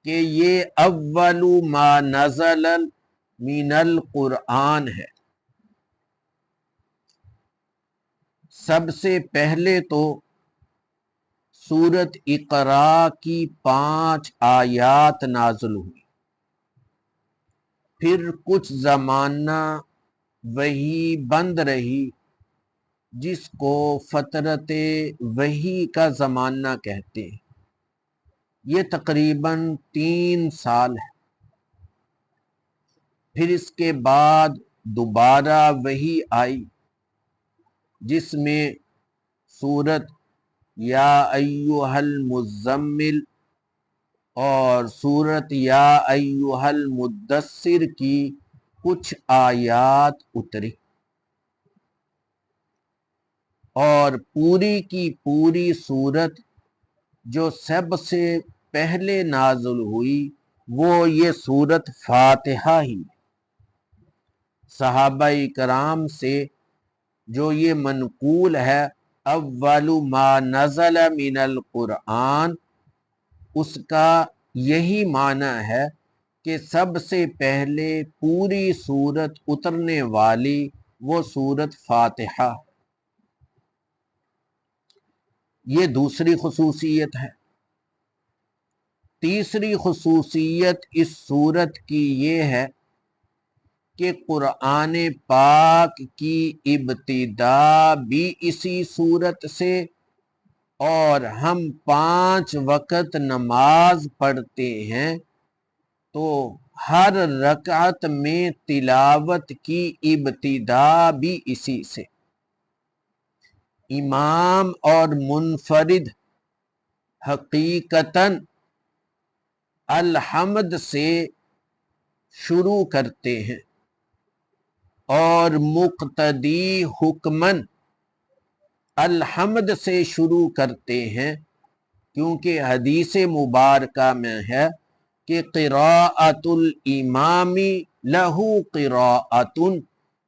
کہ یہ اول ما نزل من القرآن ہے، سب سے پہلے تو سورت اقرا کی 5 آیات نازل ہوئی، پھر کچھ زمانہ وحی بند رہی جس کو فترت وحی کا زمانہ کہتے ہیں، یہ تقریباً 3 سال ہے۔ پھر اس کے بعد دوبارہ وحی آئی جس میں سورت یا ایھا المزمل اور سورت یا ایھا المدثر کی کچھ آیات اتری، اور پوری کی پوری سورت جو سب سے پہلے نازل ہوئی وہ یہ سورت فاتحہ ہی۔ صحابہ کرام سے جو یہ منقول ہے اول ما نزل من القرآن، اس کا یہی معنی ہے کہ سب سے پہلے پوری سورت اترنے والی وہ سورت فاتحہ، یہ دوسری خصوصیت ہے۔ تیسری خصوصیت اس سورت کی یہ ہے کہ قرآن پاک کی ابتدا بھی اسی سورت سے، اور ہم 5 وقت نماز پڑھتے ہیں تو ہر رکعت میں تلاوت کی ابتدا بھی اسی سے۔ امام اور منفرد حقیقتاً الحمد سے شروع کرتے ہیں، اور مقتدی حکماً الحمد سے شروع کرتے ہیں، کیونکہ حدیث مبارکہ میں ہے کہ قراءۃ الامام لہ قراءۃ،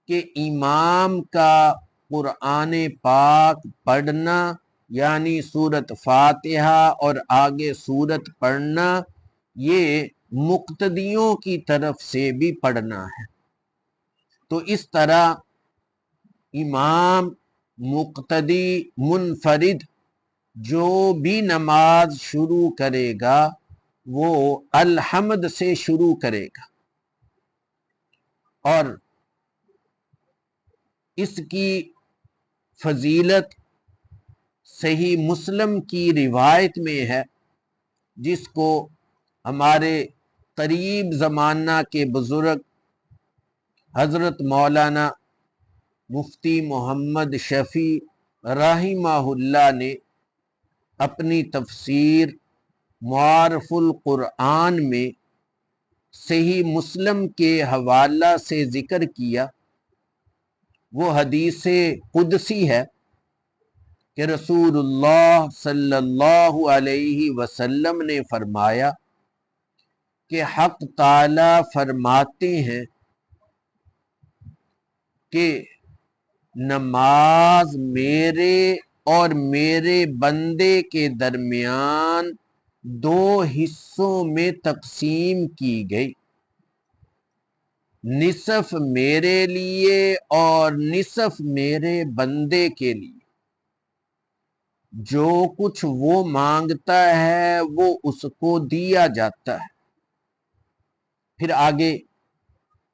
کہ امام کا قرآن پاک پڑھنا یعنی سورت فاتحہ اور آگے سورت پڑھنا یہ مقتدیوں کی طرف سے بھی پڑھنا ہے۔ تو اس طرح امام، مقتدی، منفرد جو بھی نماز شروع کرے گا وہ الحمد سے شروع کرے گا، اور اس کی فضیلت صحیح مسلم کی روایت میں ہے، جس کو ہمارے قریب زمانہ کے بزرگ حضرت مولانا مفتی محمد شفیع رحمہ اللہ نے اپنی تفسیر معارف القرآن میں صحیح مسلم کے حوالہ سے ذکر کیا۔ وہ حدیث قدسی ہے کہ رسول اللہ صلی اللہ علیہ وسلم نے فرمایا کہ حق تعالی فرماتے ہیں کہ نماز میرے اور میرے بندے کے درمیان 2 حصوں میں تقسیم کی گئی، نصف میرے لیے اور نصف میرے بندے کے لیے، جو کچھ وہ مانگتا ہے وہ اس کو دیا جاتا ہے۔ پھر آگے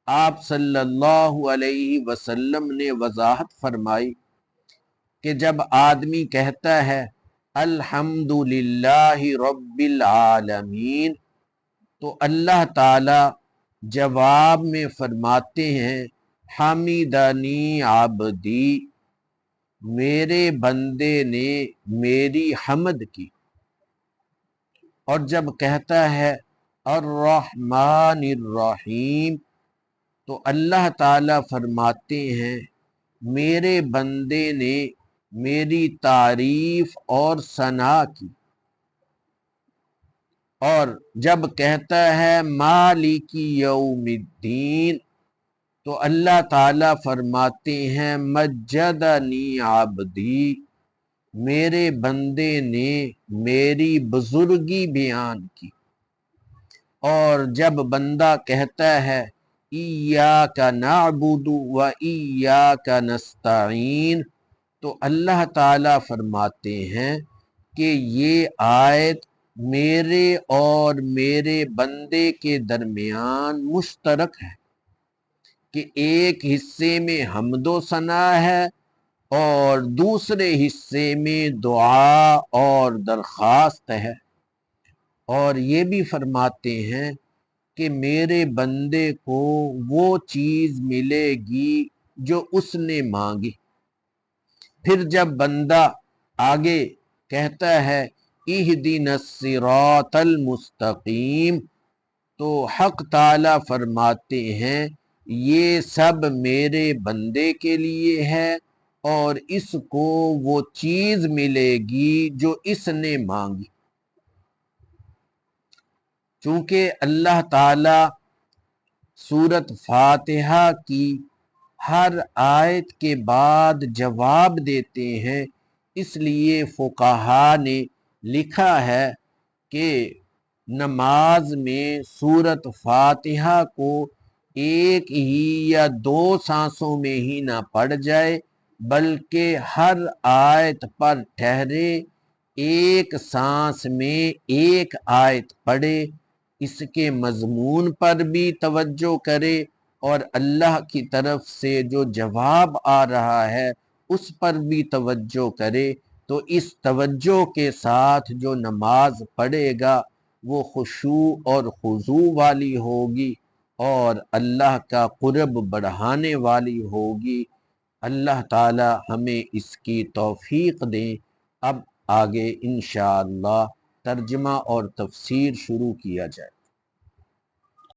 آپ صلی اللہ علیہ وسلم نے وضاحت فرمائی کہ جب آدمی کہتا ہے الحمدللہ رب العالمین، تو اللہ تعالی جواب میں فرماتے ہیں حمیدنی عبدی، میرے بندے نے میری حمد کی۔ اور جب کہتا ہے الرحمن الرحیم، تو اللہ تعالی فرماتے ہیں میرے بندے نے میری تعریف اور ثنا کی۔ اور جب کہتا ہے مالک یوم الدین، تو اللہ تعالی فرماتے ہیں مجدنی عبدی، میرے بندے نے میری بزرگی بیان کی۔ اور جب بندہ کہتا ہے ایاک نعبد و ایاک نستعین، تو اللہ تعالیٰ فرماتے ہیں کہ یہ آیت میرے اور میرے بندے کے درمیان مشترک ہے، کہ ایک حصے میں حمد و ثنا ہے اور دوسرے حصے میں دعا اور درخواست ہے۔ اور یہ بھی فرماتے ہیں کہ میرے بندے کو وہ چیز ملے گی جو اس نے مانگی۔ پھر جب بندہ آگے کہتا ہے اہدنا الصراط المستقیم، تو حق تعالی فرماتے ہیں یہ سب میرے بندے کے لیے ہے اور اس کو وہ چیز ملے گی جو اس نے مانگی۔ چونکہ اللہ تعالی سورۃ فاتحہ کی ہر آیت کے بعد جواب دیتے ہیں، اس لیے فقہا نے لکھا ہے کہ نماز میں سورۃ فاتحہ کو ایک ہی یا دو سانسوں میں ہی نہ پڑھ جائے، بلکہ ہر آیت پر ٹھہرے، ایک سانس میں ایک آیت پڑھے، اس کے مضمون پر بھی توجہ کرے اور اللہ کی طرف سے جو جواب آ رہا ہے اس پر بھی توجہ کرے، تو اس توجہ کے ساتھ جو نماز پڑھے گا وہ خشوع اور خضوع والی ہوگی اور اللہ کا قرب بڑھانے والی ہوگی۔ اللہ تعالی ہمیں اس کی توفیق دیں۔ اب آگے انشاءاللہ ترجمہ اور تفسیر شروع کیا جائے۔